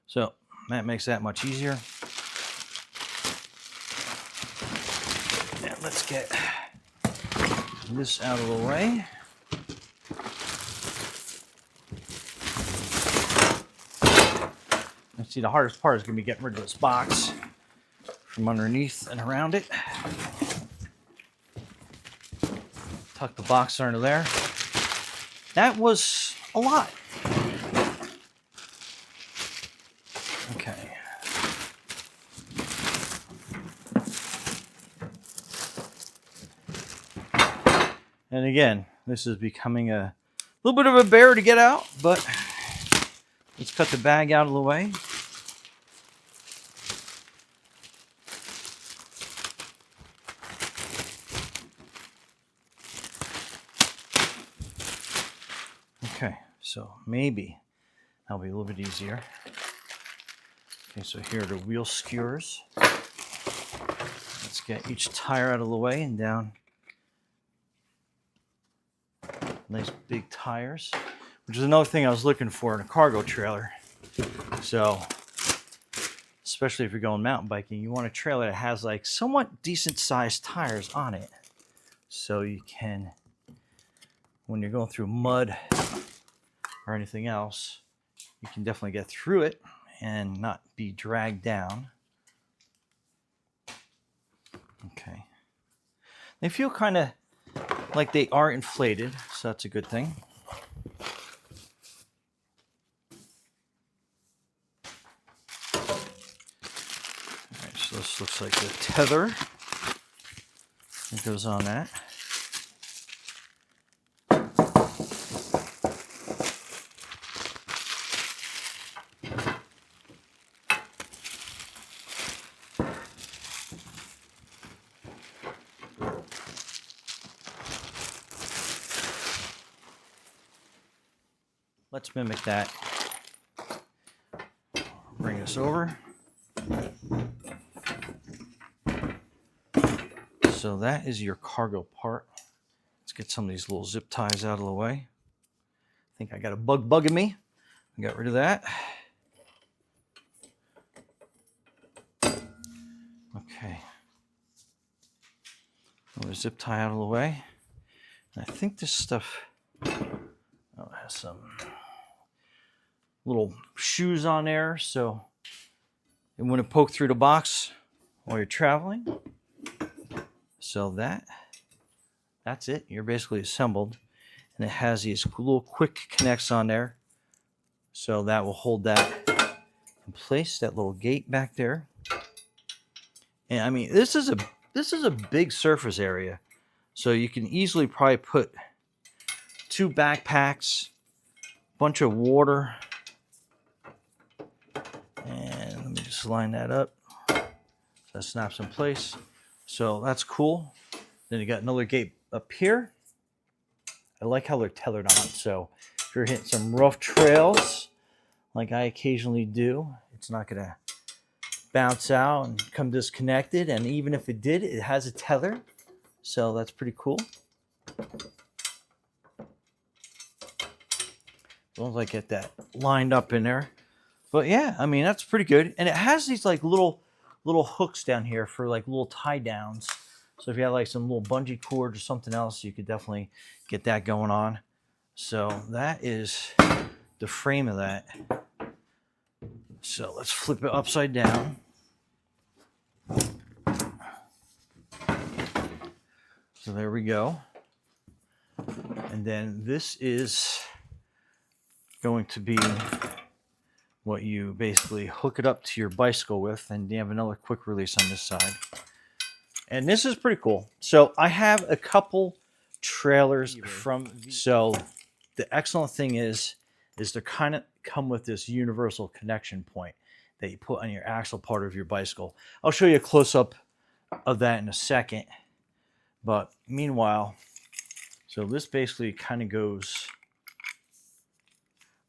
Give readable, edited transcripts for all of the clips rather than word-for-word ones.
So that makes that much easier. And let's get this out of the way. And see, the hardest part is going to be getting rid of this box from underneath and around it. Tuck the box under there. That was a lot. Okay. And again, this is becoming a little bit of a bear to get out, but let's cut the bag out of the way. Okay, so maybe that'll be a little bit easier. Okay, so here are the wheel skewers. Let's get each tire out of the way and down. Nice big tires, which is another thing I was looking for in a cargo trailer. So, especially if you're going mountain biking, you want a trailer that has like somewhat decent sized tires on it. So you can, when you're going through mud or anything else, you can definitely get through it and not be dragged down. Okay. They feel kind of like they are inflated, so that's a good thing. Alright, so this looks like the tether that goes on that. Let's mimic that. Bring this over. So that is your cargo part. Let's get some of these little zip ties out of the way. I think I got a bug bugging me. I got rid of that. Okay. Another zip tie out of the way. And I think this stuff has some little shoes on there, so it wouldn't poke through the box while you're traveling. So that's it. You're basically assembled, and it has these little quick connects on there, so that will hold that in place. That little gate back there, and I mean this is a big surface area, so you can easily probably put 2 backpacks, bunch of water, and let me just line that up so that snaps in place. So that's cool. Then you got another gate up here. I like how they're tethered on, so if you're hitting some rough trails like I occasionally do, it's not gonna bounce out and come disconnected, and even if it did, it has a tether, so that's pretty cool. As long as I get that lined up in there. But yeah, I mean, that's pretty good. And it has these like little hooks down here for like little tie downs. So if you have like some little bungee cord or something else, you could definitely get that going on. So that is the frame of that. So let's flip it upside down. So there we go. And then this is going to be what you basically hook it up to your bicycle with, and you have another quick release on this side. And this is pretty cool. So I have a couple trailers from, so the excellent thing is they kind of come with this universal connection point that you put on your axle part of your bicycle. I'll show you a close-up of that in a second. But meanwhile, so this basically kind of goes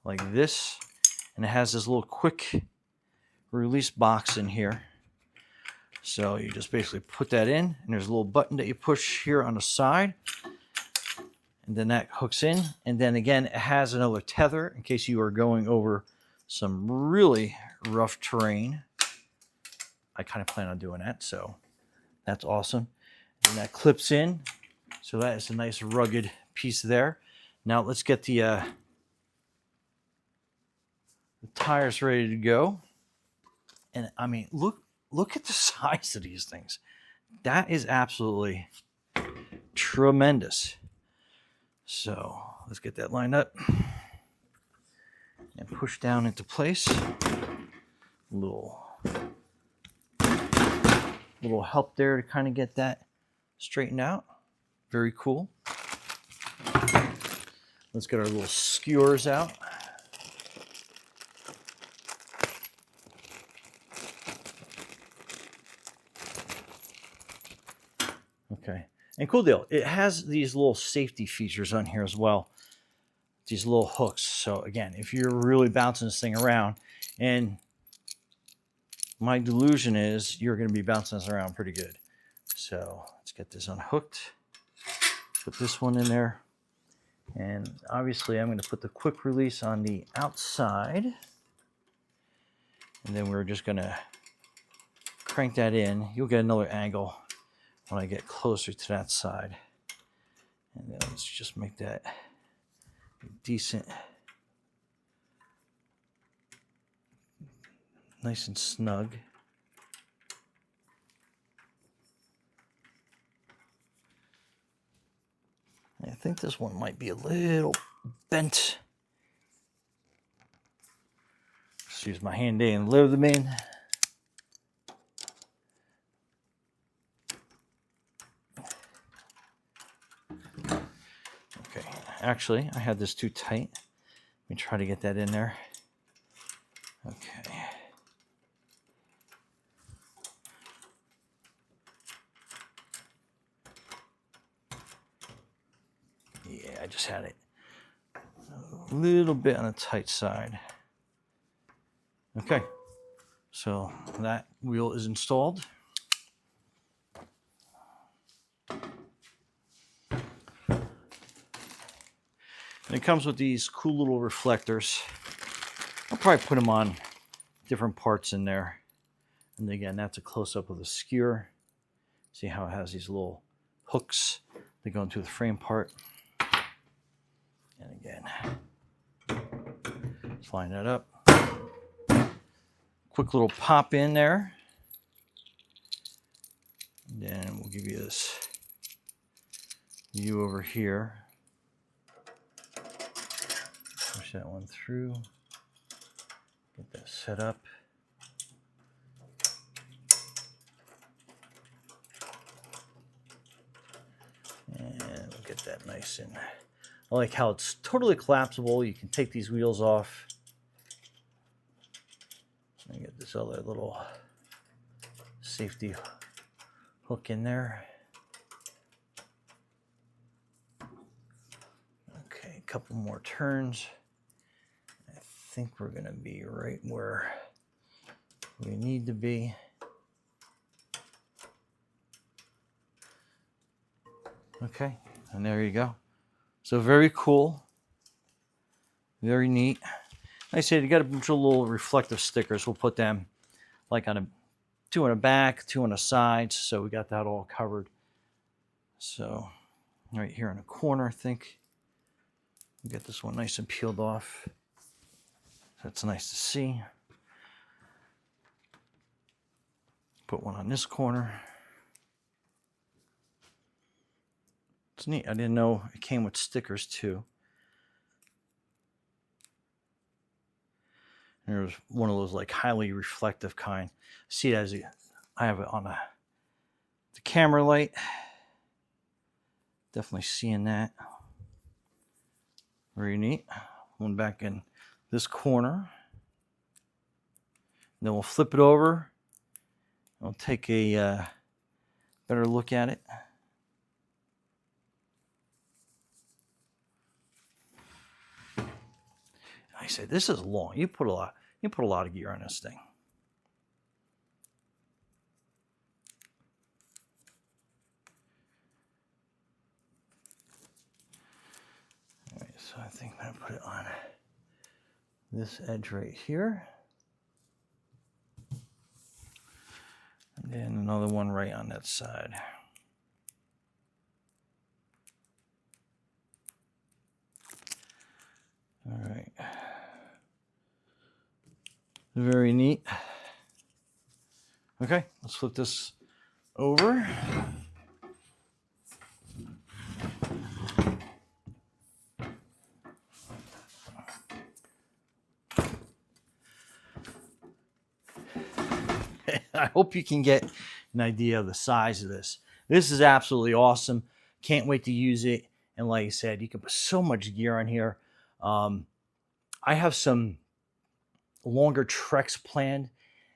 like this, and it has this little quick release box in here. So you just basically put that in, and there's a little button that you push here on the side, and then that hooks in. And then again, it has another tether in case you are going over some really rough terrain. I kind of plan on doing that, so that's awesome. And that clips in, so that is a nice rugged piece there. Now let's get the tires ready to go. And I mean, look at the size of these things. That is absolutely tremendous. So let's get that lined up and push down into place. Little help there to kind of get that straightened out. Very cool. Let's get our little skewers out. Okay, and cool deal. It has these little safety features on here as well. These little hooks. So again, if you're really bouncing this thing around, and my delusion is you're going to be bouncing this around pretty good. So let's get this unhooked. Put this one in there. And obviously I'm going to put the quick release on the outside. And then we're just going to crank that in. You'll get another angle when I get closer to that side. And then let's just make that decent, nice and snug. I think this one might be a little bent. Just use my handy and load them in. Okay, actually, I had this too tight. Let me try to get that in there. Okay. Yeah, I just had it a little bit on the tight side. Okay, so that wheel is installed. And it comes with these cool little reflectors. I'll probably put them on different parts in there. And again, that's a close-up of the skewer. See how it has these little hooks that go into the frame part. And again, let's line that up. Quick little pop in there. And then we'll give you this view over here. Push that one through. Get that set up. And we'll get that nice and I like how it's totally collapsible. You can take these wheels off. And get this other little safety hook in there. Okay, a couple more turns. I think we're going to be right where we need to be. Okay, and there you go. So very cool, very neat. Like I said, you got a bunch of little reflective stickers. We'll put them like on two on the back, two on the sides. So we got that all covered. So right here in the corner, I think. Get this one nice and peeled off. That's nice to see. Put one on this corner. It's neat. I didn't know it came with stickers too. And there's one of those like highly reflective kind. See it as I have it on the camera light. Definitely seeing that. Very neat. One back in this corner. Then we'll flip it over. We'll take a better look at it. I say this is long. You put a lot of gear on this thing. All right, so I think I'm gonna put it on this edge right here. And then another one right on that side. All right. Very neat. Okay, let's flip this over. I hope you can get an idea of the size of this. This is absolutely awesome. Can't wait to use it. And like I said, you can put so much gear on here. I have some longer treks planned,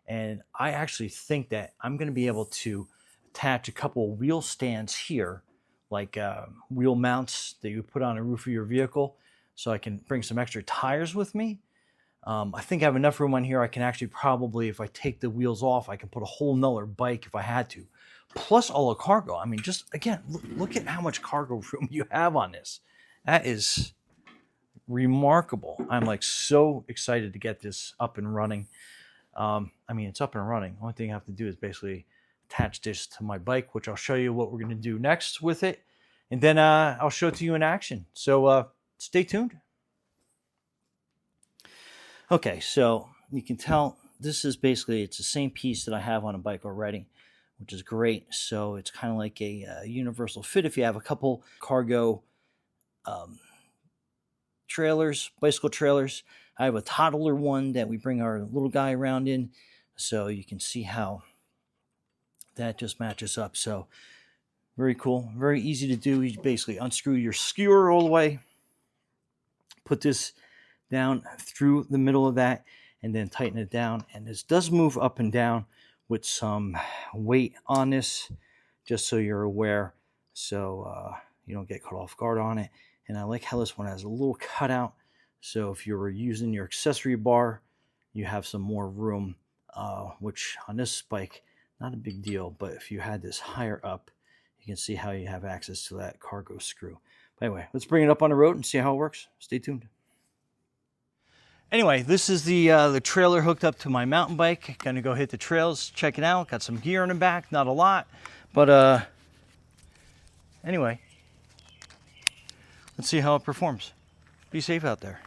and I actually think that I'm going to be able to attach a couple of wheel stands here, like wheel mounts that you put on the roof of your vehicle, so I can bring some extra tires with me. I think I have enough room on here. I can actually probably, if I take the wheels off, I can put a whole nother bike if I had to. Plus all the cargo. I mean, just again, look at how much cargo room you have on this. That is remarkable. I'm like so excited to get this up and running. I mean, it's up and running. Only thing I have to do is basically attach this to my bike, which I'll show you what we're going to do next with it. And then I'll show it to you in action. So stay tuned. Okay, so you can tell this is basically, it's the same piece that I have on a bike already, which is great. So it's kind of like a universal fit if you have a couple cargo trailers, bicycle trailers. I have a toddler one that we bring our little guy around in, so you can see how that just matches up. So very cool, very easy to do. You basically unscrew your skewer all the way, put this down through the middle of that, and then tighten it down. And this does move up and down with some weight on this, just so you're aware, so you don't get caught off guard on it. And I like how this one has a little cutout, so if you're using your accessory bar, you have some more room, which on this bike, not a big deal, but if you had this higher up, you can see how you have access to that cargo screw. But anyway, let's bring it up on the road and see how it works. Stay tuned. Anyway, this is the trailer hooked up to my mountain bike. Gonna go hit the trails, check it out. Got some gear in the back, not a lot, but anyway, let's see how it performs. Be safe out there.